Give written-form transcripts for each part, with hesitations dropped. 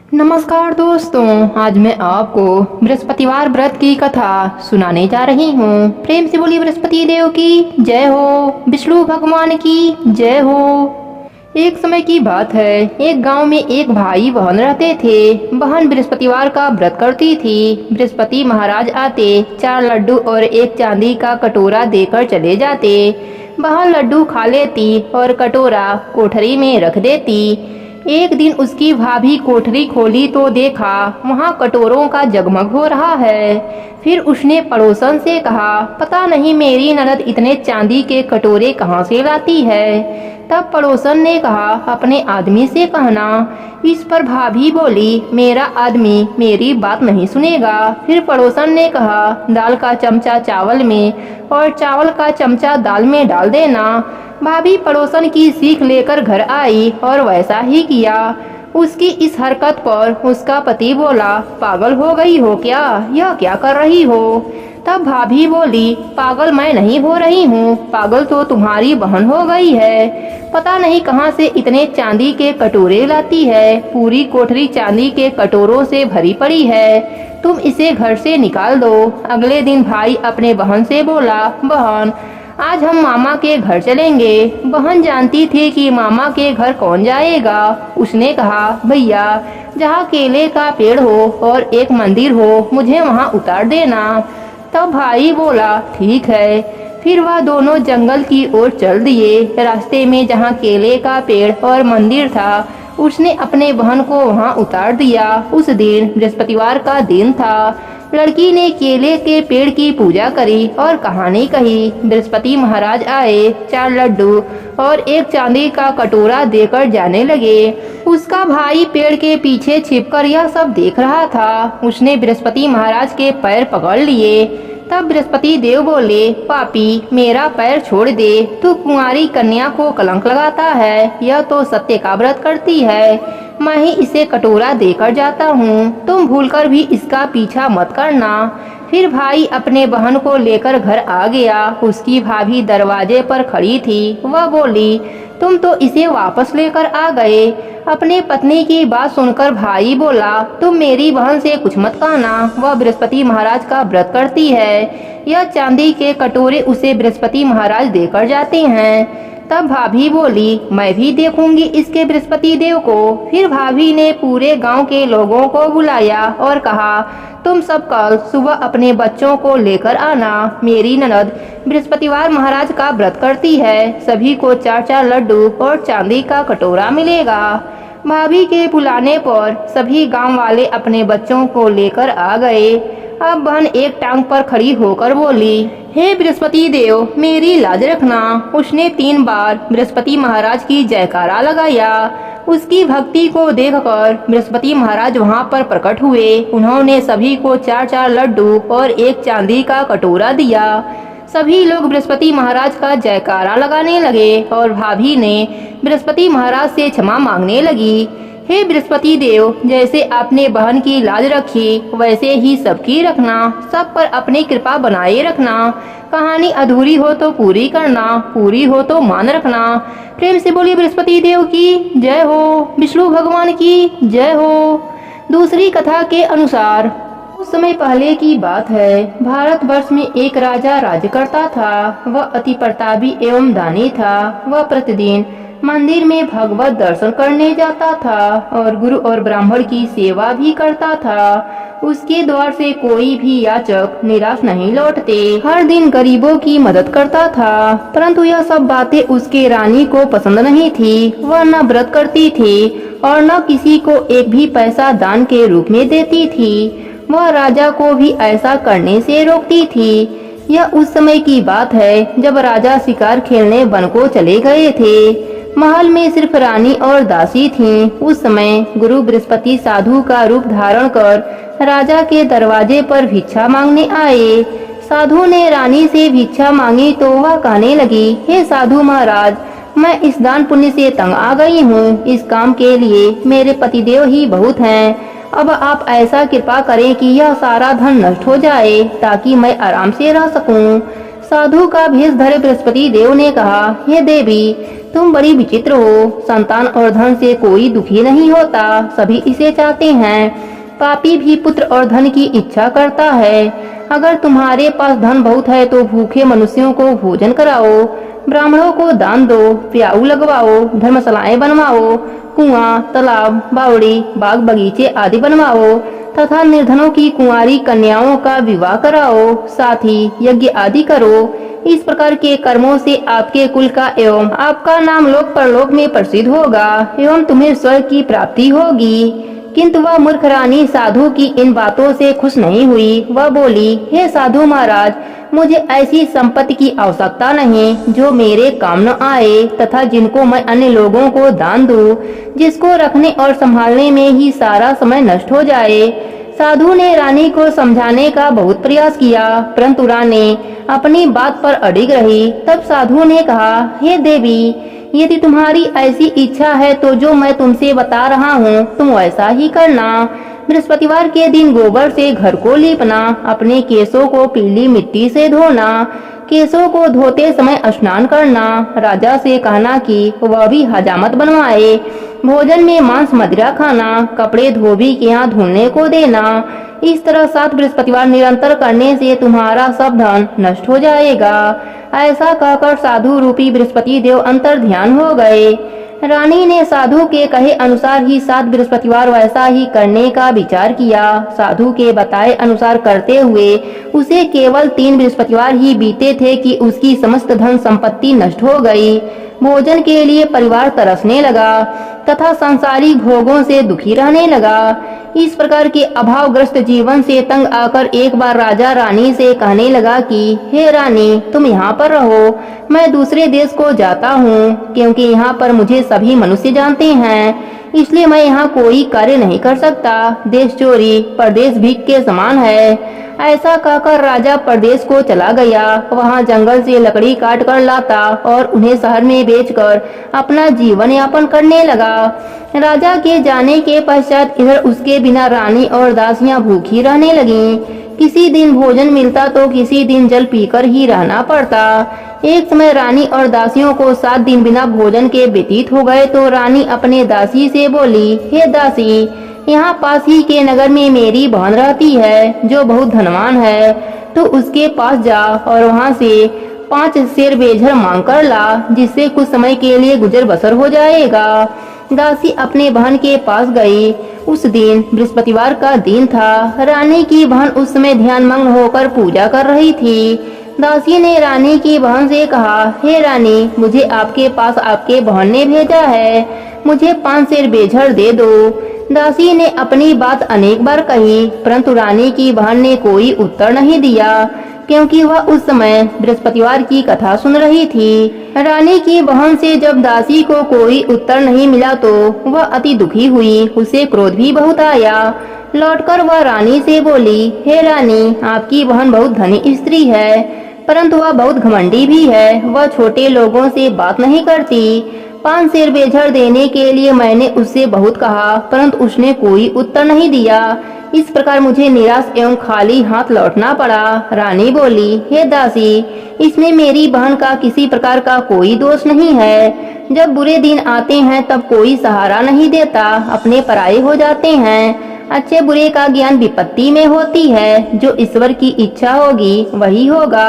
नमस्कार दोस्तों, आज मैं आपको बृहस्पतिवार व्रत की कथा सुनाने जा रही हूँ। प्रेम से बोलिए बृहस्पति देव की जय हो, विष्णु भगवान की जय हो। एक समय की बात है, एक गांव में एक भाई बहन रहते थे। बहन बृहस्पतिवार का व्रत करती थी। बृहस्पति महाराज आते, 4 लड्डू और एक चांदी का कटोरा देकर चले जाते। बहन लड्डू खा लेती और कटोरा कोठरी में रख देती। एक दिन उसकी भाभी कोठरी खोली तो देखा वहाँ कटोरों का जगमग हो रहा है। फिर उसने पड़ोसन से कहा, पता नहीं मेरी ननद इतने चांदी के कटोरे कहाँ से लाती है। तब पड़ोसन ने कहा, अपने आदमी से कहना। इस पर भाभी बोली, मेरा आदमी मेरी बात नहीं सुनेगा। फिर पड़ोसन ने कहा, दाल का चमचा चावल में और चावल का चमचा दाल में डाल देना। भाभी पड़ोसन की सीख लेकर घर आई और वैसा ही किया। उसकी इस हरकत पर उसका पति बोला, पागल हो गई हो क्या, यह क्या कर रही हो। तब भाभी बोली, पागल मैं नहीं हो रही हूँ, पागल तो तुम्हारी बहन हो गई है। पता नहीं कहाँ से इतने चांदी के कटोरे लाती है। पूरी कोठरी चांदी के कटोरों से भरी पड़ी है। तुम इसे घर से निकाल दो। अगले दिन भाई अपने बहन से बोला, बहन आज हम मामा के घर चलेंगे। बहन जानती थी कि मामा के घर कौन जाएगा। उसने कहा, भैया जहाँ केले का पेड़ हो और एक मंदिर हो, मुझे वहाँ उतार देना। तब भाई बोला, ठीक है। फिर वह दोनों जंगल की ओर चल दिए। रास्ते में जहाँ केले का पेड़ और मंदिर था, उसने अपने बहन को वहाँ उतार दिया। उस दिन बृहस्पतिवार का दिन था। लड़की ने केले के पेड़ की पूजा करी और कहानी कही। बृहस्पति महाराज आए, 4 लड्डू और एक चांदी का कटोरा देकर जाने लगे। उसका भाई पेड़ के पीछे छिपकर यह सब देख रहा था। उसने बृहस्पति महाराज के पैर पकड़ लिए। तब बृहस्पति देव बोले, पापी मेरा पैर छोड़ दे, तू कुंवारी कन्या को कलंक लगाता है। यह तो सत्य का व्रत करती है। मैं ही इसे कटोरा देकर जाता हूँ, तुम भूलकर भी इसका पीछा मत करना। फिर भाई अपने बहन को लेकर घर आ गया। उसकी भाभी दरवाजे पर खड़ी थी। वह बोली, तुम तो इसे वापस लेकर आ गए। अपने पत्नी की बात सुनकर भाई बोला, तुम मेरी बहन से कुछ मत कहना, वह बृहस्पति महाराज का व्रत करती है। यह चांदी के कटोरे उसे बृहस्पति महाराज देकर जाते हैं। तब भाभी बोली, मैं भी देखूंगी इसके बृहस्पति देव को। फिर भाभी ने पूरे गांव के लोगों को बुलाया और कहा, तुम सब कल सुबह अपने बच्चों को लेकर आना। मेरी ननद बृहस्पतिवार महाराज का व्रत करती है। सभी को 4-4 लड्डू और चांदी का कटोरा मिलेगा। भाभी के बुलाने पर सभी गांव वाले अपने बच्चों को लेकर आ गए। अब बहन एक टांग पर खड़ी होकर बोली, हे बृहस्पति देव मेरी लाज रखना। उसने 3 बार बृहस्पति महाराज की जयकारा लगाया। उसकी भक्ति को देखकर बृहस्पति महाराज वहां पर प्रकट हुए। उन्होंने सभी को 4-4 लड्डू और एक चांदी का कटोरा दिया। सभी लोग बृहस्पति महाराज का जयकारा लगाने लगे और भाभी ने बृहस्पति महाराज से क्षमा मांगने लगी। हे बृहस्पति देव, जैसे आपने बहन की लाज रखी वैसे ही सबकी रखना। सब पर अपनी कृपा बनाए रखना। कहानी अधूरी हो तो पूरी करना, पूरी हो तो मान रखना। प्रेम से बोलिए बृहस्पति देव की जय हो, विष्णु भगवान की जय हो। दूसरी कथा के अनुसार, कुछ समय पहले की बात है। भारतवर्ष में एक राजा राज्य करता था। वह अति प्रतापी एवं दानी था। वह प्रतिदिन मंदिर में भगवत दर्शन करने जाता था और गुरु और ब्राह्मण की सेवा भी करता था। उसके द्वार से कोई भी याचक निराश नहीं लौटते। हर दिन गरीबों की मदद करता था। परंतु यह सब बातें उसके रानी को पसंद नहीं थी। वह न व्रत करती थी और न किसी को एक भी पैसा दान के रूप में देती थी। वह राजा को भी ऐसा करने से रोकती थी। यह उस समय की बात है जब राजा शिकार खेलने वन को चले गए थे। महल में सिर्फ रानी और दासी थीं। उस समय गुरु बृहस्पति साधु का रूप धारण कर राजा के दरवाजे पर भिक्षा मांगने आए। साधु ने रानी से भिक्षा मांगी तो वह कहने लगी, हे साधु महाराज, मैं इस दान पुण्य से तंग आ गई हूँ। इस काम के लिए मेरे पतिदेव ही बहुत हैं। अब आप ऐसा कृपा करें कि यह सारा धन नष्ट हो जाए ताकि मैं आराम से रह सकूं। साधु का भेष धरे बृहस्पति देव ने कहा, हे देवी, तुम बड़ी विचित्र हो। संतान और धन से कोई दुखी नहीं होता, सभी इसे चाहते हैं। पापी भी पुत्र और धन की इच्छा करता है। अगर तुम्हारे पास धन बहुत है तो भूखे मनुष्यों को भोजन कराओ, ब्राह्मणों को दान दो, प्याऊ लगवाओ, धर्मशालाएं बनवाओ, कुआं, तालाब, बावड़ी, बाग बगीचे आदि बनवाओ तथा निर्धनों की कुंवारी कन्याओं का विवाह कराओ, साथ ही यज्ञ आदि करो। इस प्रकार के कर्मों से आपके कुल का एवं आपका नाम लोक परलोक में प्रसिद्ध होगा एवं तुम्हें स्वर्ग की प्राप्ति होगी। किंतु वह मूर्ख रानी साधु की इन बातों से खुश नहीं हुई। वह बोली, हे साधु महाराज, मुझे ऐसी संपत्ति की आवश्यकता नहीं जो मेरे काम न आए तथा जिनको मैं अन्य लोगों को दान दूं, जिसको रखने और संभालने में ही सारा समय नष्ट हो जाए। साधु ने रानी को समझाने का बहुत प्रयास किया, परंतु रानी अपनी बात पर अडिग रही। तब साधु ने कहा, हे देवी, यदि तुम्हारी ऐसी इच्छा है तो जो मैं तुमसे बता रहा हूँ तुम वैसा ही करना। बृहस्पतिवार के दिन गोबर से घर को लीपना, अपने केसों को पीली मिट्टी से धोना, केसों को धोते समय स्नान करना, राजा से कहना कि वह भी हजामत बनवाए, भोजन में मांस मदिरा खाना, कपड़े धोबी के यहाँ धुलने को देना। इस तरह 7 बृहस्पतिवार निरंतर करने से तुम्हारा सब धन नष्ट हो जाएगा। ऐसा कहकर साधु रूपी बृहस्पति देव अंतर ध्यान हो गए। रानी ने साधु के कहे अनुसार ही 7 बृहस्पतिवार वैसा ही करने का विचार किया। साधु के बताए अनुसार करते हुए उसे केवल 3 बृहस्पतिवार ही बीते थे कि उसकी समस्त धन संपत्ति नष्ट हो गई। भोजन के लिए परिवार तरसने लगा तथा सांसारिक भोगों से दुखी रहने लगा। इस प्रकार के अभावग्रस्त जीवन से तंग आकर एक बार राजा रानी से कहने लगा कि हे रानी, तुम यहाँ पर रहो, मैं दूसरे देश को जाता हूँ, क्योंकि यहाँ पर मुझे सभी मनुष्य जानते हैं, इसलिए मैं यहाँ कोई कार्य नहीं कर सकता। देश चोरी परदेश भीख के समान है। ऐसा कहकर राजा परदेश को चला गया। वहाँ जंगल से लकड़ी काट कर लाता और उन्हें शहर में बेचकर अपना जीवन यापन करने लगा। राजा के जाने के पश्चात इधर उसके बिना रानी और दासियां भूखी रहने लगीं। किसी दिन भोजन मिलता तो किसी दिन जल पीकर ही रहना पड़ता। एक समय रानी और दासियों को 7 दिन बिना भोजन के व्यतीत हो गए तो रानी अपने दासी से बोली, हे दासी, यहाँ पास ही के नगर में मेरी बहन रहती है जो बहुत धनवान है, तो उसके पास जा और वहाँ से 5 शेर बेझर मांग कर ला, जिससे कुछ समय के लिए गुजर बसर हो जाएगा। दासी अपने बहन के पास गई। उस दिन बृहस्पतिवार का दिन था। रानी की बहन उस समय ध्यान मग्न होकर पूजा कर रही थी। दासी ने रानी की बहन से कहा, हे रानी, मुझे आपके पास आपके बहन ने भेजा है, मुझे 5 शेर बेझर दे दो। दासी ने अपनी बात अनेक बार कही, परंतु रानी की बहन ने कोई उत्तर नहीं दिया, क्योंकि वह उस समय बृहस्पतिवार की कथा सुन रही थी। रानी की बहन से जब दासी को कोई उत्तर नहीं मिला तो वह अति दुखी हुई। उसे क्रोध भी बहुत आया। लौटकर वह रानी से बोली, हे रानी, आपकी बहन बहुत धनी स्त्री है, परंतु वह बहुत घमंडी भी है। वह छोटे लोगों से बात नहीं करती। 5 शेर बेझर देने के लिए मैंने उससे बहुत कहा, परंतु उसने कोई उत्तर नहीं दिया। इस प्रकार मुझे निराश एवं खाली हाथ लौटना पड़ा। रानी बोली, हे दासी, इसमें मेरी बहन का किसी प्रकार का कोई दोष नहीं है। जब बुरे दिन आते हैं तब कोई सहारा नहीं देता, अपने पराये हो जाते हैं। अच्छे बुरे का ज्ञान विपत्ति में होती है। जो ईश्वर की इच्छा होगी वही होगा।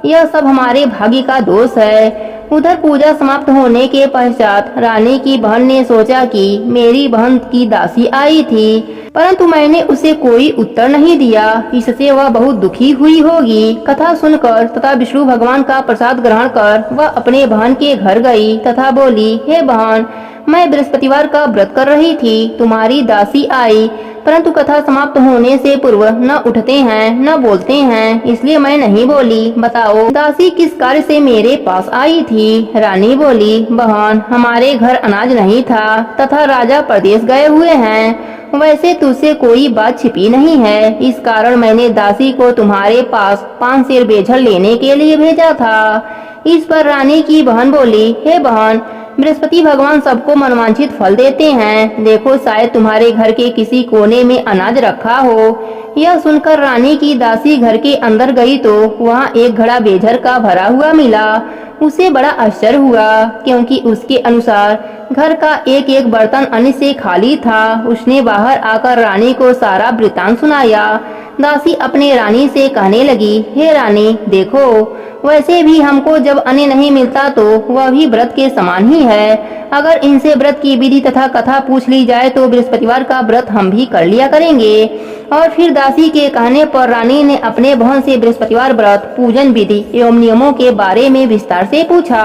यह सब हमारे भाग्य का दोष है। उधर पूजा समाप्त होने के पश्चात रानी की बहन ने सोचा कि मेरी बहन की दासी आई थी, परंतु मैंने उसे कोई उत्तर नहीं दिया, इससे वह बहुत दुखी हुई होगी। कथा सुनकर तथा विष्णु भगवान का प्रसाद ग्रहण कर वह अपने बहन के घर गई तथा बोली, हे बहन, मैं बृहस्पतिवार का व्रत कर रही थी, तुम्हारी दासी आई, परंतु कथा समाप्त होने से पूर्व न उठते हैं न बोलते हैं, इसलिए मैं नहीं बोली। बताओ दासी किस कार्य से मेरे पास आई थी? रानी बोली, बहन, हमारे घर अनाज नहीं था तथा राजा प्रदेश गए हुए हैं। वैसे तुझसे कोई बात छिपी नहीं है, इस कारण मैंने दासी को तुम्हारे पास 5 शेर बेझर लेने के लिए भेजा था। इस पर रानी की बहन बोली, हे बहन, बृहस्पति भगवान सबको मनवांछित फल देते हैं। देखो शायद तुम्हारे घर के किसी कोने में अनाज रखा हो। यह सुनकर रानी की दासी घर के अंदर गई तो वहाँ एक घड़ा बेझर का भरा हुआ मिला। उसे बड़ा आश्चर्य हुआ क्योंकि उसके अनुसार घर का एक एक बर्तन अन्न से खाली था। उसने बाहर आकर रानी को सारा वृतांत सुनाया। दासी अपने रानी से कहने लगी, हे रानी देखो, वैसे भी हमको जब अन्न नहीं मिलता तो वह भी व्रत के समान ही है। अगर इनसे व्रत की विधि तथा कथा पूछ ली जाए तो बृहस्पतिवार का व्रत हम भी कर लिया करेंगे। और फिर दासी के कहने पर रानी ने अपने बहन से बृहस्पतिवार व्रत, पूजन विधि एवं नियमों के बारे में विस्तार से पूछा।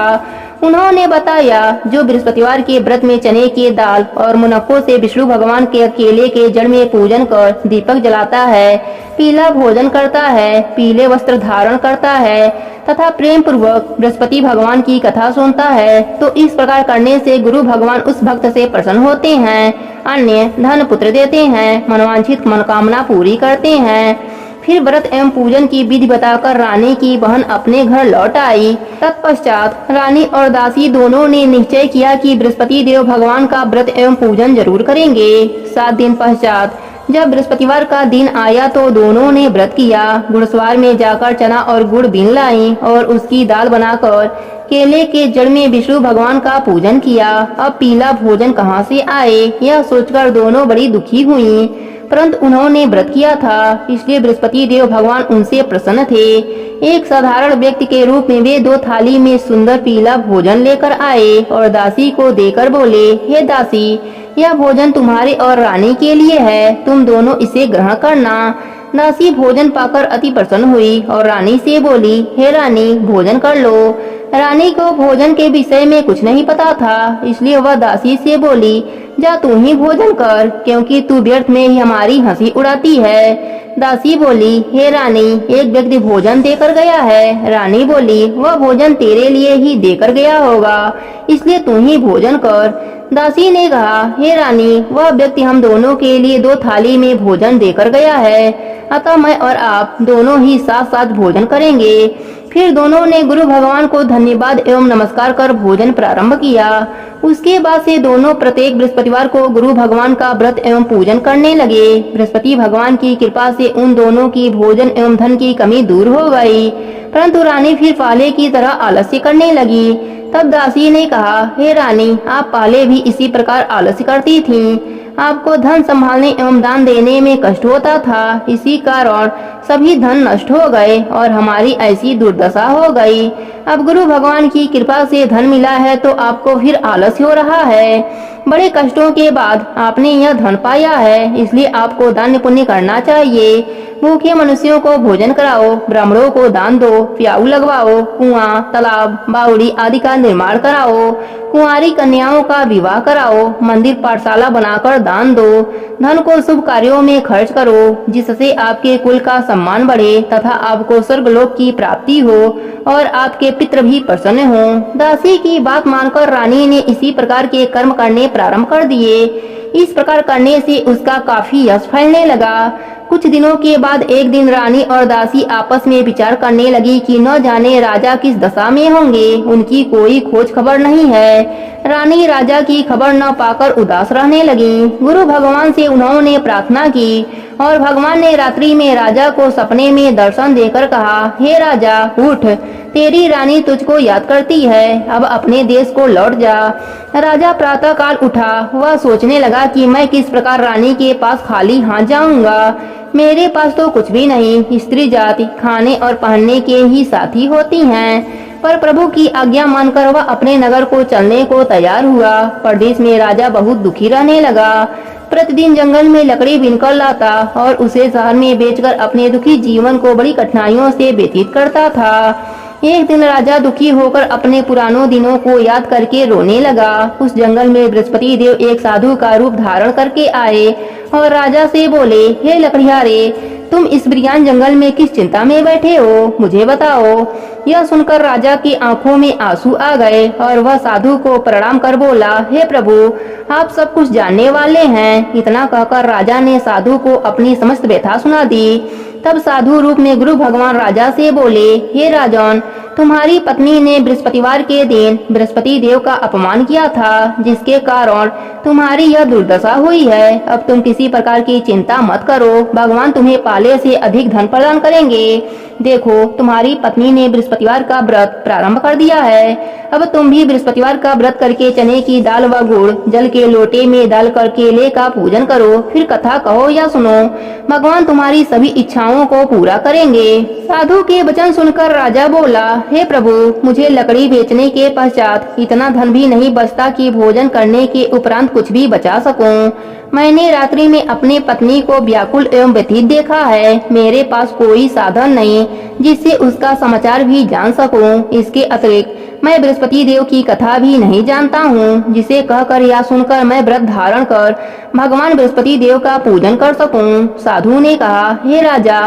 उन्होंने बताया जो बृहस्पतिवार के व्रत में चने की दाल और मुनक्कों से विष्णु भगवान के केले के जड़ में पूजन कर दीपक जलाता है, पीला भोजन करता है, पीले वस्त्र धारण करता है तथा प्रेम पूर्वक बृहस्पति भगवान की कथा सुनता है तो इस प्रकार करने से गुरु भगवान उस भक्त से प्रसन्न होते हैं, अन्य धन पुत्र देते हैं, मनोवांछित मनोकामना पूरी करते हैं। फिर व्रत एवं पूजन की विधि बताकर रानी की बहन अपने घर लौट आई। तत्पश्चात रानी और दासी दोनों ने निश्चय किया कि बृहस्पति देव भगवान का व्रत एवं पूजन जरूर करेंगे। 7 दिन पश्चात जब बृहस्पतिवार का दिन आया तो दोनों ने व्रत किया। घुड़सवार में जाकर चना और गुड़ बीन लाई और उसकी दाल बनाकर केले के जड़ में विष्णु भगवान का पूजन किया। अब पीला भोजन कहाँ से आए, यह सोचकर दोनों बड़ी दुखी हुई, परंतु उन्होंने व्रत किया था इसलिए बृहस्पति देव भगवान उनसे प्रसन्न थे। एक साधारण व्यक्ति के रूप में वे 2 थाली में सुंदर पीला भोजन लेकर आए और दासी को देकर बोले, हे दासी, यह भोजन तुम्हारे और रानी के लिए है, तुम दोनों इसे ग्रहण करना। दासी भोजन पाकर अति प्रसन्न हुई और रानी से बोली, हे रानी, भोजन कर लो। रानी को भोजन के विषय में कुछ नहीं पता था, इसलिए वह दासी से बोली, जा तू ही भोजन कर, क्योंकि तू व्यर्थ में ही हमारी हंसी उड़ाती है। दासी बोली, हे रानी, एक व्यक्ति भोजन देकर गया है। रानी बोली, वह भोजन तेरे लिए ही देकर गया होगा, इसलिए तू ही भोजन कर। दासी ने कहा, हे रानी, वह व्यक्ति हम दोनों के लिए 2 थाली में भोजन देकर गया है, अतः मैं और आप दोनों ही साथ साथ भोजन करेंगे। फिर दोनों ने गुरु भगवान को धन्यवाद एवं नमस्कार कर भोजन प्रारंभ किया। उसके बाद से दोनों प्रत्येक बृहस्पतिवार को गुरु भगवान का व्रत एवं पूजन करने लगे। बृहस्पति भगवान की कृपा से उन दोनों की भोजन एवं धन की कमी दूर हो गई, परंतु रानी फिर पहले की तरह आलस्य करने लगी। तब दासी ने कहा, हे रानी, आप पहले भी इसी प्रकार आलस्य करती थीं। आपको धन संभालने एवं दान देने में कष्ट होता था, इसी कारण सभी धन नष्ट हो गए और हमारी ऐसी दुर्दशा हो गई। अब गुरु भगवान की कृपा से धन मिला है तो आपको फिर आलस्य हो रहा है। बड़े कष्टों के बाद आपने यह धन पाया है, इसलिए आपको दान पुण्य करना चाहिए। भूखे मनुष्यों को भोजन कराओ, ब्राह्मणों को दान दो, प्याऊ लगवाओ, कुआं, तालाब, बावड़ी आदि का निर्माण कराओ, कुंवारी कन्याओं का विवाह कराओ, मंदिर पाठशाला बनाकर दान दो, धन को शुभ कार्यों में खर्च करो, जिससे आपके कुल का सम्मान बढ़े तथा आपको स्वर्गलोक की प्राप्ति हो और आपके पितृ भी प्रसन्न हों। दासी की बात मानकर रानी ने इसी प्रकार के कर्म करने प्रारंभ कर दिए। इस प्रकार करने से उसका काफी यश फैलने लगा। कुछ दिनों के बाद एक दिन रानी और दासी आपस में विचार करने लगी कि न जाने राजा किस दशा में होंगे, उनकी कोई खोज खबर नहीं है। रानी राजा की खबर न पाकर उदास रहने लगी। गुरु भगवान से उन्होंने प्रार्थना की और भगवान ने रात्रि में राजा को सपने में दर्शन देकर कहा, हे राजा, उठ, तेरी रानी तुझको याद करती है, अब अपने देश को लौट जा। राजा प्रातः काल उठा। वह सोचने लगा कि मैं किस प्रकार रानी के पास खाली हाथ जाऊंगा। मेरे पास तो कुछ भी नहीं, स्त्री जाति खाने और पहनने के ही साथी होती हैं। पर प्रभु की आज्ञा मानकर वह अपने नगर को चलने को तैयार हुआ। परदेश में राजा बहुत दुखी रहने लगा। प्रतिदिन जंगल में लकड़ी बीनकर लाता और उसे शहर में बेचकर अपने दुखी जीवन को बड़ी कठिनाइयों से व्यतीत करता था। एक दिन राजा दुखी होकर अपने पुरानों दिनों को याद करके रोने लगा। उस जंगल में बृहस्पति देव एक साधु का रूप धारण करके आए और राजा से बोले, हे लकड़ियारे, तुम इस बिरयान जंगल में किस चिंता में बैठे हो, मुझे बताओ। यह सुनकर राजा की आंखों में आंसू आ गए और वह साधु को प्रणाम कर बोला, हे प्रभु, आप सब कुछ जानने वाले हैं। इतना कहकर राजा ने साधु को अपनी समस्त व्यथा सुना दी। तब साधु रूप में गुरु भगवान राजा से बोले, हे राजन, तुम्हारी पत्नी ने बृहस्पतिवार के दिन बृहस्पति देव का अपमान किया था, जिसके कारण तुम्हारी यह दुर्दशा हुई है। अब तुम किसी प्रकार की चिंता मत करो, भगवान तुम्हें पहले से अधिक धन प्रदान करेंगे। देखो, तुम्हारी पत्नी ने बृहस्पतिवार का व्रत प्रारंभ कर दिया है। अब तुम भी बृहस्पतिवार का व्रत करके चने की दाल व गुड़ जल के लोटे में डालकर केले का पूजन करो, फिर कथा कहो या सुनो, भगवान तुम्हारी सभी इच्छाओं को पूरा करेंगे। साधु के वचन सुनकर राजा बोला, हे प्रभु, मुझे लकड़ी बेचने के पश्चात इतना धन भी नहीं बचता कि भोजन करने के उपरांत कुछ भी बचा सकूं। मैंने रात्रि में अपने पत्नी को व्याकुल एवं व्यथित देखा है। मेरे पास कोई साधन नहीं जिससे उसका समाचार भी जान सकूं। इसके अतिरिक्त मैं बृहस्पति देव की कथा भी नहीं जानता हूँ, जिसे कहकर या सुनकर मैं व्रत धारण कर भगवान बृहस्पति देव का पूजन कर सकूं। साधु ने कहा, हे राजा,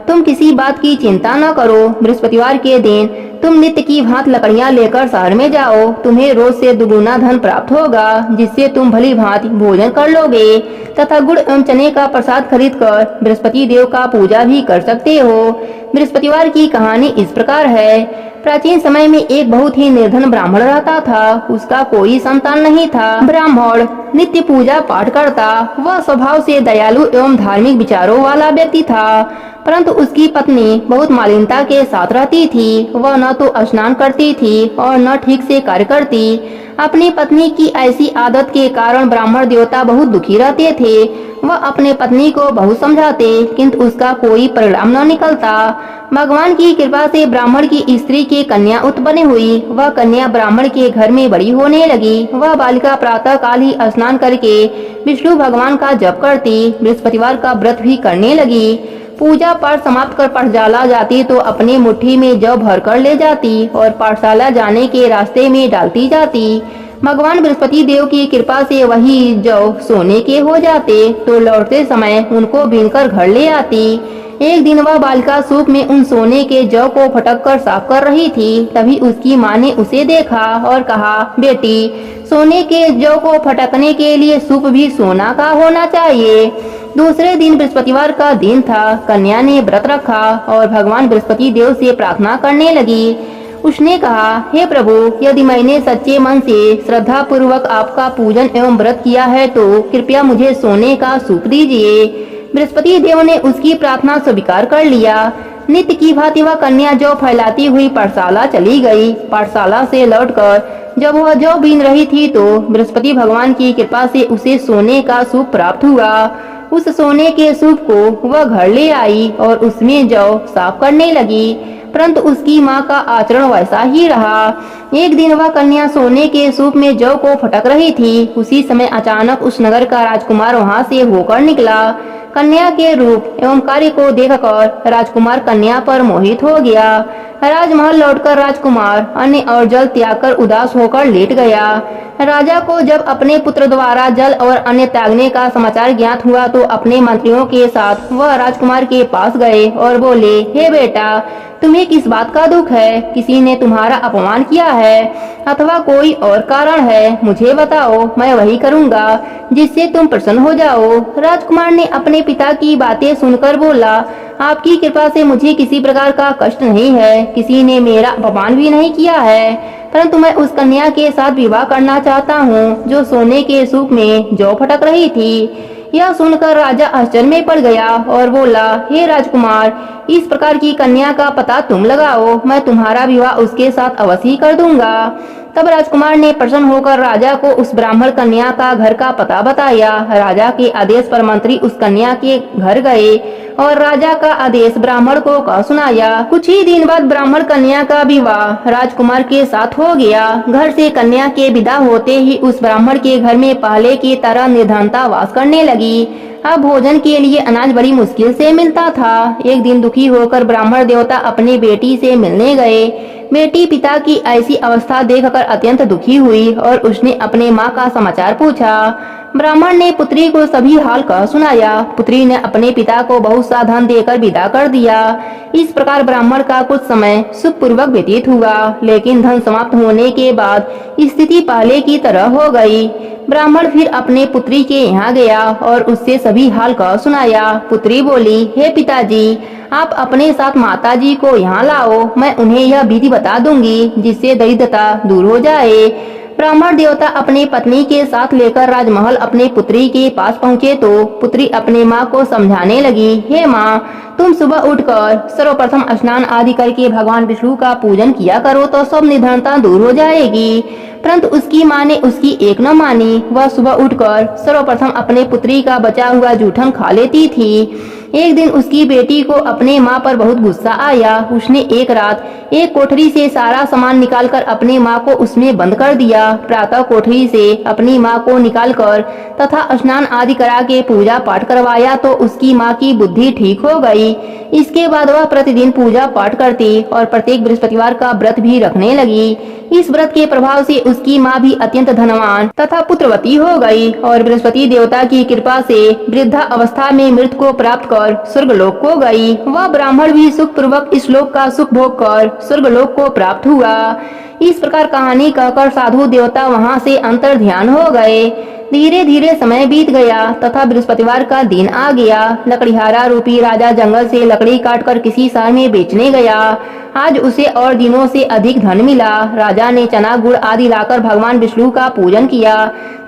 तुम किसी बात की चिंता न करो। बृहस्पतिवार के दिन तुम नित्य की भांति लकड़ियां लेकर शहर में जाओ। तुम्हें रोज से दुगुना धन प्राप्त होगा, जिससे तुम भली भांति भोजन कर लोगे तथा गुड़ एवं चने का प्रसाद खरीद कर बृहस्पति देव का पूजा भी कर सकते हो। बृहस्पतिवार की कहानी इस प्रकार है। प्राचीन समय में एक बहुत ही निर्धन ब्राह्मण रहता था। उसका कोई संतान नहीं था। ब्राह्मण नित्य पूजा पाठ करता। वह स्वभाव से दयालु एवं धार्मिक विचारों वाला व्यक्ति था, परंतु उसकी पत्नी बहुत मालिनता के साथ रहती थी। वह न तो स्नान करती थी और न ठीक से कार्य करती। अपनी पत्नी की ऐसी आदत के कारण ब्राह्मण देवता बहुत दुखी रहते थे। वह अपने पत्नी को बहुत समझाते, किंतु उसका कोई परिणाम न निकलता। भगवान की कृपा से ब्राह्मण की स्त्री की कन्या उत्पन्न हुई। वह कन्या ब्राह्मण के घर में बड़ी होने लगी। वह बालिका प्रातः काल ही स्नान करके विष्णु भगवान का जप करती, बृहस्पतिवार का व्रत भी करने लगी। पूजा पाठ समाप्त कर पाठशाला जाती तो अपनी मुट्ठी में जौ भर कर ले जाती और पाठशाला जाने के रास्ते में डालती जाती। भगवान बृहस्पति देव की कृपा से वही जौ सोने के हो जाते तो लौटते समय उनको बीनकर घर ले आती। एक दिन वह बालिका सूप में उन सोने के जौ को फटक कर साफ कर रही थी। तभी उसकी माँ ने उसे देखा और कहा, बेटी, सोने के जौ को फटकने के लिए सूप भी सोना का होना चाहिए। दूसरे दिन बृहस्पतिवार का दिन था। कन्या ने व्रत रखा और भगवान बृहस्पति देव से प्रार्थना करने लगी। उसने कहा, हे प्रभु, यदि मैंने सच्चे मन से श्रद्धा पूर्वक आपका पूजन एवं व्रत किया है तो कृपया मुझे सोने का सूप दीजिए। बृहस्पति देव ने उसकी प्रार्थना स्वीकार कर लिया। नित्य की भांति वह कन्या जौ फैलाती हुई पाठशाला चली गई। पाठशाला से लौटकर जब वह जौ बीन रही थी तो बृहस्पति भगवान की कृपा से उसे सोने का सूप प्राप्त हुआ। उस सोने के सूप को वह घर ले आई और उसमें जौ साफ करने लगी, परंतु उसकी माँ का आचरण वैसा ही रहा। एक दिन वह कन्या सोने के सूप में जौ को फटक रही थी। उसी समय अचानक उस नगर का राजकुमार वहां से होकर निकला। कन्या के रूप एवं कार्य को देखकर राजकुमार कन्या पर मोहित हो गया। राजमहल लौटकर राजकुमार अन्न और जल त्याग कर उदास होकर लेट गया। राजा को जब अपने पुत्र द्वारा जल और अन्न त्यागने का समाचार ज्ञात हुआ तो अपने मंत्रियों के साथ वह राजकुमार के पास गए और बोले, हे बेटा, तुम्हें किस बात का दुख है? किसी ने तुम्हारा अपमान किया है अथवा कोई और कारण है? मुझे बताओ, मैं वही करूँगा जिससे तुम प्रसन्न हो जाओ। राजकुमार ने अपने पिता की बातें सुनकर बोला, आपकी कृपा से मुझे किसी प्रकार का कष्ट नहीं है। किसी ने मेरा अपमान भी नहीं किया है, परंतु मैं उस कन्या के साथ विवाह करना चाहता हूँ जो सोने के सूप में जौ फटक रही थी। यह सुनकर राजा आश्चर्य में पड़ गया और बोला, हे राजकुमार, इस प्रकार की कन्या का पता तुम लगाओ, मैं तुम्हारा विवाह उसके साथ अवश्य ही कर दूंगा। तब राजकुमार ने प्रसन्न होकर राजा को उस ब्राह्मण कन्या का घर का पता बताया। राजा के आदेश पर मंत्री उस कन्या के घर गए और राजा का आदेश ब्राह्मण को कह सुनाया। कुछ ही दिन बाद ब्राह्मण कन्या का विवाह राजकुमार के साथ हो गया। घर से कन्या के विदा होते ही उस ब्राह्मण के घर में पहले की तरह निर्धनता वास करने लगी। अब भोजन के लिए अनाज बड़ी मुश्किल से मिलता था। एक दिन दुखी होकर ब्राह्मण देवता अपनी बेटी से मिलने गए। बेटी पिता की ऐसी अवस्था देखकर अत्यंत दुखी हुई और उसने अपने माँ का समाचार पूछा। ब्राह्मण ने पुत्री को सभी हाल कह सुनाया। पुत्री ने अपने पिता को बहुत सा धन देकर विदा कर दिया। इस प्रकार ब्राह्मण का कुछ समय सुखपूर्वक व्यतीत हुआ, लेकिन धन समाप्त होने के बाद स्थिति पहले की तरह हो गई। ब्राह्मण फिर अपने पुत्री के यहाँ गया और उससे सभी हाल कह सुनाया। पुत्री बोली, हे पिताजी, आप अपने साथ माताजी को यहाँ लाओ, मैं उन्हें यह विधि बता दूंगी जिससे दरिद्रता दूर हो जाए। ब्राह्मण देवता अपनी पत्नी के साथ लेकर राजमहल अपने पुत्री के पास पहुँचे तो पुत्री अपने माँ को समझाने लगी, हे माँ, तुम सुबह उठकर सर्वप्रथम स्नान आदि करके भगवान विष्णु का पूजन किया करो तो सब निर्धनता दूर हो जाएगी। परंतु उसकी माँ ने उसकी एक न मानी। वह सुबह उठकर सर्वप्रथम अपने पुत्री का बचा हुआ जूठन खा लेती थी। एक दिन उसकी बेटी को अपने माँ पर बहुत गुस्सा आया। उसने एक रात एक कोठरी से सारा सामान निकालकर अपने माँ को उसमें बंद कर दिया। प्रातः कोठरी से अपनी माँ को निकालकर तथा स्नान आदि करा के पूजा पाठ करवाया तो उसकी माँ की बुद्धि ठीक हो गई। इसके बाद वह प्रतिदिन पूजा पाठ करती और प्रत्येक बृहस्पतिवार का व्रत भी रखने लगी। इस व्रत के प्रभाव से उसकी माँ भी अत्यंत धनवान तथा पुत्रवती हो गई और बृहस्पति देवता की कृपा से वृद्धा अवस्था में मृत को प्राप्त कर स्वर्गलोक को गई। वह ब्राह्मण भी सुख पूर्वक इस लोक का सुख भोग कर स्वर्गलोक को प्राप्त हुआ। इस प्रकार कहानी कहकर साधु देवता वहाँ से अंतर ध्यान हो गए। धीरे धीरे समय बीत गया तथा बृहस्पतिवार का दिन आ गया। लकड़ीहारा रूपी राजा जंगल से लकड़ी काटकर किसी शहर में बेचने गया। आज उसे और दिनों से अधिक धन मिला। राजा ने चना गुड़ आदि लाकर भगवान विष्णु का पूजन किया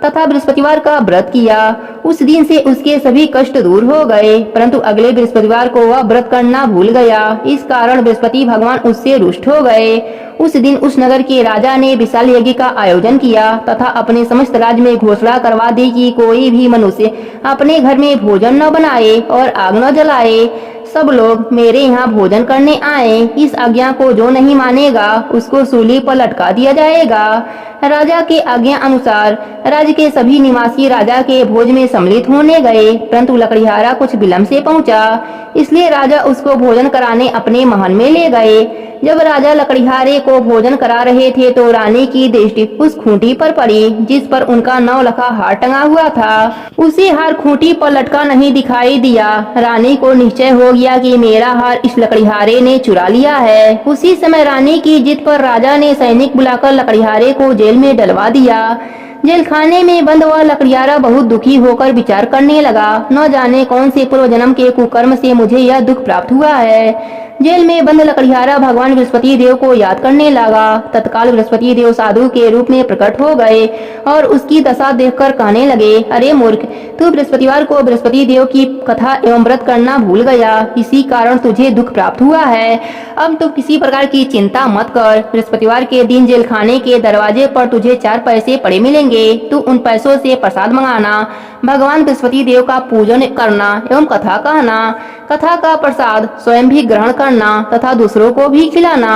तथा बृहस्पतिवार का व्रत किया। उस दिन से उसके सभी कष्ट दूर हो गए, परंतु अगले बृहस्पतिवार को वह व्रत करना भूल गया। इस कारण बृहस्पति भगवान उससे रुष्ट हो गए। उस दिन उस नगर के राजा ने विशाल यज्ञ का आयोजन किया तथा अपने समस्त राज्य में घोषणा करवा दी कि कोई भी मनुष्य अपने घर में भोजन न बनाए और आग न जलाए। सब लोग मेरे यहाँ भोजन करने आए। इस आज्ञा को जो नहीं मानेगा उसको सूली पर लटका दिया जाएगा। राजा के आज्ञा अनुसार राज्य के सभी निवासी राजा के भोज में सम्मिलित होने गए, परंतु लकड़ीहारा कुछ विलंब से पहुंचा, इसलिए राजा उसको भोजन कराने अपने महल में ले गए। जब राजा लकड़ीहारे को भोजन करा रहे थे तो रानी की दृष्टि उस खूंटी पर पड़ी जिस पर उनका 9 लखा हार टंगा हुआ था। उसे हार खूंटी पर लटका नहीं दिखाई दिया। रानी को निश्चय हो गया कि मेरा हार इस लकड़ीहारे ने चुरा लिया है। उसी समय रानी की जिद पर राजा ने सैनिक बुलाकर लकड़ीहारे को जेल में डलवा दिया। जेल खाने में बंद हुआ लकड़ीहारा बहुत दुखी होकर विचार करने लगा, न जाने कौन से पूर्व जन्म के कुकर्म से मुझे यह दुख प्राप्त हुआ है। जेल में बंद लकड़ीहारा भगवान बृहस्पति देव को याद करने लगा। तत्काल बृहस्पति देव साधु के रूप में प्रकट हो गए और उसकी दशा देखकर कहने लगे, अरे मूर्ख, तू बृहस्पतिवार को बृहस्पति देव की कथा एवं व्रत करना भूल गया, इसी कारण तुझे दुख प्राप्त हुआ है। अब तू किसी प्रकार की चिंता मत कर। बृहस्पतिवार के दिन जेल खाने के दरवाजे पर तुझे 4 पैसे पड़े मिलेंगे। तू उन पैसों से प्रसाद मंगाना, भगवान बृहस्पति देव का पूजन करना एवं कथा कहना। कथा का प्रसाद स्वयं भी ग्रहण करना तथा दूसरों को भी खिलाना।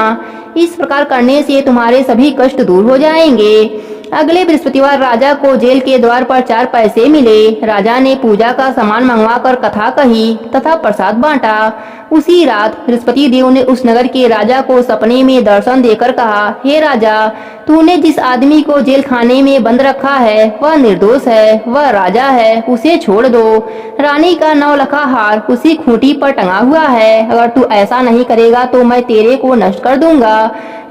इस प्रकार करने से तुम्हारे सभी कष्ट दूर हो जाएंगे। अगले बृहस्पतिवार राजा को जेल के द्वार पर 4 पैसे मिले। राजा ने पूजा का सामान मंगवाकर कथा कही तथा प्रसाद बांटा। उसी रात बृहस्पति देव ने उस नगर के राजा को सपने में दर्शन देकर कहा, हे राजा, तूने जिस आदमी को जेल खाने में बंद रखा है वह निर्दोष है, वह राजा है, उसे छोड़ दो। रानी का 9 लखा हार उसी खूंटी पर टंगा हुआ है। अगर तू ऐसा नहीं करेगा तो मैं तेरे को नष्ट कर दूंगा।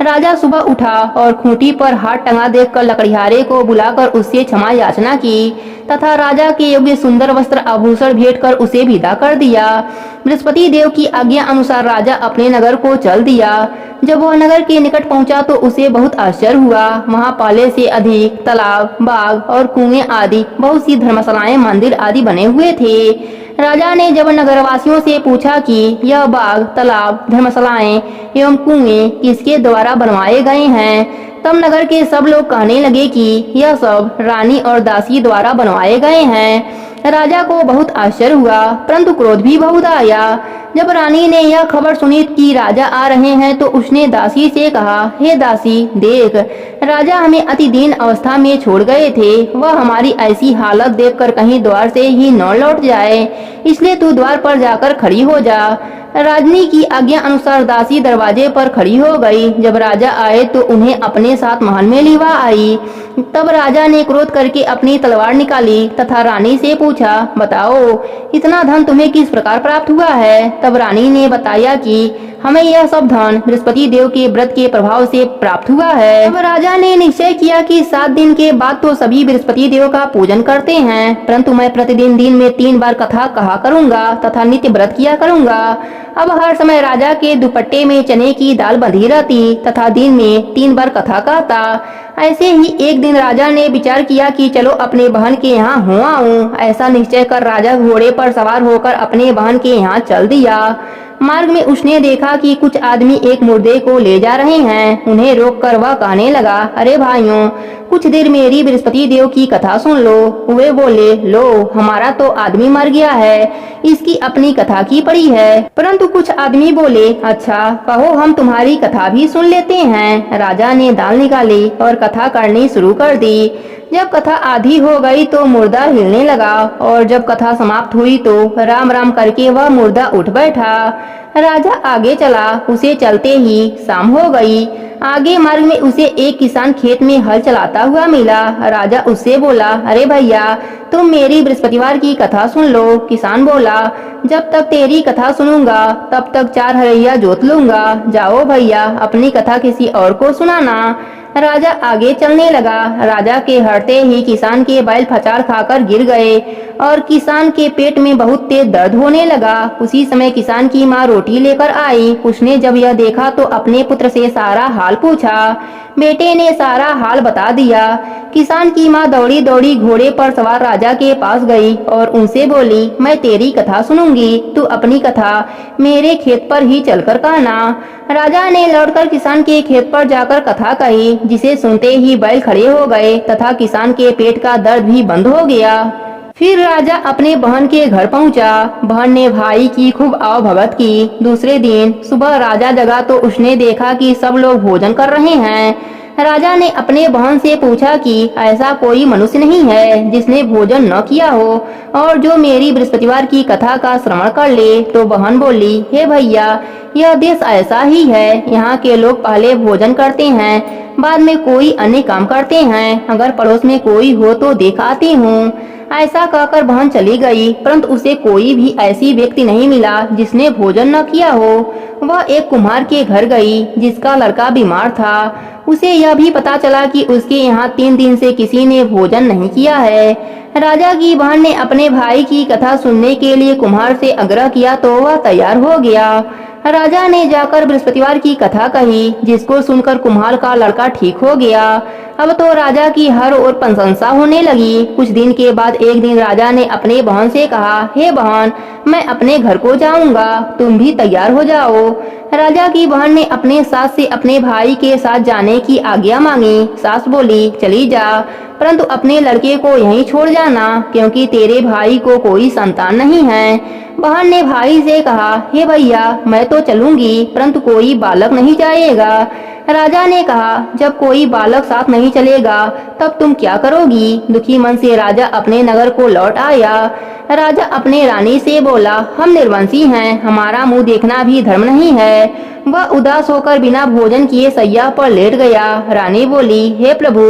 राजा सुबह उठा और खूंटी पर हार टंगा देखकर लकड़ीहारे को बुलाकर उससे क्षमा याचना की तथा राजा के योग्य सुंदर वस्त्र आभूषण भेंट कर उसे विदा कर दिया। बृहस्पति देव की आज्ञा अनुसार राजा अपने नगर को चल दिया। जब वह नगर के निकट पहुंचा तो उसे बहुत आश्चर्य हुआ। वहां पहले से अधिक तालाब, बाग और कुएं आदि बहुत सी धर्मशालाएं, मंदिर आदि बने हुए थे। राजा ने जब नगरवासियों से पूछा कि यह बाग, तालाब, धर्मशालाएं एवं कुएं किसके द्वारा बनवाए गए हैं, तब नगर के सब लोग कहने लगे कि यह सब रानी और दासी द्वारा बनवाए गए हैं। राजा को बहुत आश्चर्य हुआ, परंतु क्रोध भी बहुत आया। जब रानी ने यह खबर सुनी कि राजा आ रहे हैं तो उसने दासी से कहा, हे दासी, देख, राजा हमें अति दीन अवस्था में छोड़ गए थे। वह हमारी ऐसी हालत देखकर कहीं द्वार से ही न लौट जाए, इसलिए तू द्वार पर जाकर खड़ी हो जा। राजनी की आज्ञा अनुसार दासी दरवाजे पर खड़ी हो गई। जब राजा आए तो उन्हें अपने साथ महल में लिवा आई। तब राजा ने क्रोध करके अपनी तलवार निकाली तथा रानी से पूछा, बताओ, इतना धन तुम्हें किस प्रकार प्राप्त हुआ है। तब रानी ने बताया कि हमें यह सब धन बृहस्पति देव के व्रत के प्रभाव से प्राप्त हुआ है। अब राजा ने निश्चय किया कि 7 दिन के बाद तो सभी बृहस्पति देव का पूजन करते हैं, परंतु मैं प्रतिदिन दिन में 3 बार कथा कहा करूंगा तथा नित्य व्रत किया करूंगा। अब हर समय राजा के दुपट्टे में चने की दाल बंधी रहती तथा दिन में 3 बार कथा कहता। ऐसे ही एक दिन राजा ने विचार किया कि चलो अपने बहन के यहाँ हो आऊं। ऐसा निश्चय कर राजा घोड़े पर सवार होकर अपने बहन के यहाँ चल दिया। मार्ग में उसने देखा कि कुछ आदमी एक मुर्दे को ले जा रहे हैं। उन्हें रोककर वह कहने लगा, अरे भाइयों, कुछ देर मेरी बृहस्पति देव की कथा सुन लो। वे बोले, लो, हमारा तो आदमी मर गया है, इसकी अपनी कथा की पड़ी है। परंतु कुछ आदमी बोले, अच्छा कहो, हम तुम्हारी कथा भी सुन लेते हैं। राजा ने दाल निकाली और कथा करनी शुरू कर दी। जब कथा आधी हो गई तो मुर्दा हिलने लगा और जब कथा समाप्त हुई तो राम राम करके वह मुर्दा उठ बैठा। राजा आगे चला। उसे चलते ही शाम हो गई। आगे मार्ग में उसे एक किसान खेत में हल चलाता हुआ मिला। राजा उससे बोला, अरे भैया, तुम मेरी बृहस्पतिवार की कथा सुन लो। किसान बोला, जब तक तेरी कथा सुनूंगा तब तक 4 हरैया जोत लूंगा। जाओ भैया, अपनी कथा किसी और को सुनाना। राजा आगे चलने लगा। राजा के हटते ही किसान के बैल फचार खाकर गिर गए और किसान के पेट में बहुत तेज दर्द होने लगा। उसी समय किसान की माँ रोटी लेकर आई। उसने जब यह देखा तो अपने पुत्र से सारा हाल पूछा। बेटे ने सारा हाल बता दिया। किसान की माँ दौड़ी दौड़ी घोड़े पर सवार राजा के पास गई और उनसे बोली, मैं तेरी कथा सुनूंगी, तू अपनी कथा मेरे खेत पर ही चलकर कहना। राजा ने लौटकर किसान के खेत पर जाकर कथा कही, जिसे सुनते ही बैल खड़े हो गए तथा किसान के पेट का दर्द भी बंद हो गया। फिर राजा अपने बहन के घर पहुंचा। बहन ने भाई की खूब आवभगत की। दूसरे दिन सुबह राजा जगा तो उसने देखा कि सब लोग भोजन कर रहे हैं। राजा ने अपने बहन से पूछा कि ऐसा कोई मनुष्य नहीं है जिसने भोजन न किया हो और जो मेरी बृहस्पतिवार की कथा का श्रवण कर ले। तो बहन बोली, हे भैया, यह देश ऐसा ही है। यहाँ के लोग पहले भोजन करते हैं, बाद में कोई अन्य काम करते हैं। अगर पड़ोस में कोई हो तो दिखाती हूँ। ऐसा कहकर बहन चली गई, परंतु उसे कोई भी ऐसी व्यक्ति नहीं मिला जिसने भोजन न किया हो। वह एक कुम्हार के घर गई जिसका लड़का बीमार था। उसे यह भी पता चला कि उसके यहाँ 3 दिन से किसी ने भोजन नहीं किया है। राजा की बहन ने अपने भाई की कथा सुनने के लिए कुम्हार से आग्रह किया तो वह तैयार हो गया। राजा ने जाकर बृहस्पतिवार की कथा कही, जिसको सुनकर कुम्हार का लड़का ठीक हो गया। अब तो राजा की हर ओर प्रशंसा होने लगी। कुछ दिन के बाद एक दिन राजा ने अपने बहन से कहा, हे बहन, मैं अपने घर को जाऊंगा, तुम भी तैयार हो जाओ। राजा की बहन ने अपने सास से अपने भाई के साथ जाने की आज्ञा मांगी। सास बोली, चली जा, परंतु अपने लड़के को यहीं छोड़ जाना, क्योंकि तेरे भाई को कोई संतान नहीं है। बहन ने भाई से कहा, हे भैया, मैं तो चलूंगी, परंतु कोई बालक नहीं जाएगा। राजा ने कहा, जब कोई बालक साथ नहीं चलेगा तब तुम क्या करोगी। दुखी मन से राजा अपने नगर को लौट आया। राजा अपने रानी से बोला, हम निर्वंशी हैं, हमारा मुंह देखना भी धर्म नहीं है। वह उदास होकर बिना भोजन किए सैया पर लेट गया। रानी बोली, हे प्रभु,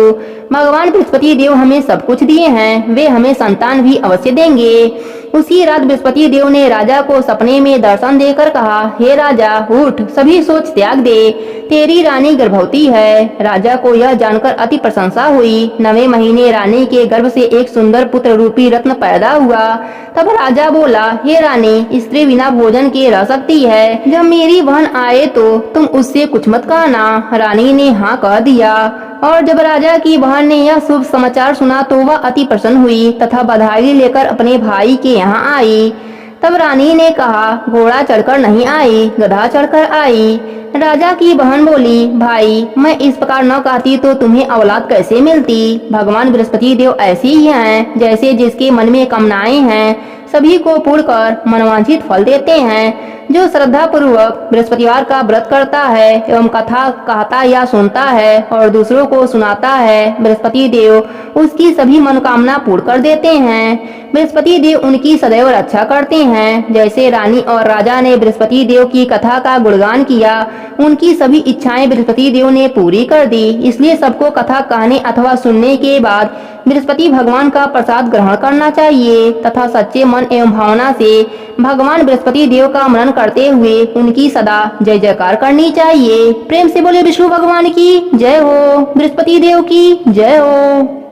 भगवान बृहस्पति देव हमें सब कुछ दिए हैं, वे हमें संतान भी अवश्य देंगे। उसी रात बृहस्पति देव ने राजा को सपने में दर्शन देकर कहा, हे राजा, उठ, सभी सोच त्याग दे, तेरी रानी गर्भवती है। राजा को यह जानकर अति प्रशंसा हुई। 9वें महीने रानी के गर्भ से एक सुंदर पुत्र रूपी रत्न पैदा हुआ। तब राजा बोला, हे रानी, स्त्री बिना भोजन के रह सकती है। जब मेरी बहन आए तो तुम उससे कुछ मत कहना। रानी ने हाँ कह दिया। और जब राजा की बहन ने यह शुभ समाचार सुना तो वह अति प्रसन्न हुई तथा बधाई लेकर अपने भाई के यहाँ आई। तब रानी ने कहा, घोड़ा चढ़कर नहीं आई, गधा चढ़कर आई। राजा की बहन बोली, भाई, मैं इस प्रकार न कहती तो तुम्हें औलाद कैसे मिलती। भगवान बृहस्पति देव ऐसे ही हैं, जैसे जिसके मन में कामनाएं हैं सभी को पूर्ण कर मनवांछित फल देते हैं। जो श्रद्धा पूर्वक बृहस्पतिवार का व्रत करता है एवं कथा कहता या सुनता है और दूसरों को सुनाता है, बृहस्पति देव उसकी सभी मनोकामना पूर्ण कर देते हैं। बृहस्पति देव उनकी सदैव रक्षा करते हैं। जैसे रानी और राजा ने बृहस्पति देव की कथा का गुणगान किया, उनकी सभी इच्छाएं बृहस्पति देव ने पूरी कर दी। इसलिए सबको कथा कहने अथवा सुनने के बाद बृहस्पति भगवान का प्रसाद ग्रहण करना चाहिए तथा सच्चे मन एवं भावना से भगवान बृहस्पति देव का मनन करते हुए उनकी सदा जय जयकार करनी चाहिए। प्रेम से बोलिए विष्णु भगवान की जय हो, बृहस्पति देव की जय हो।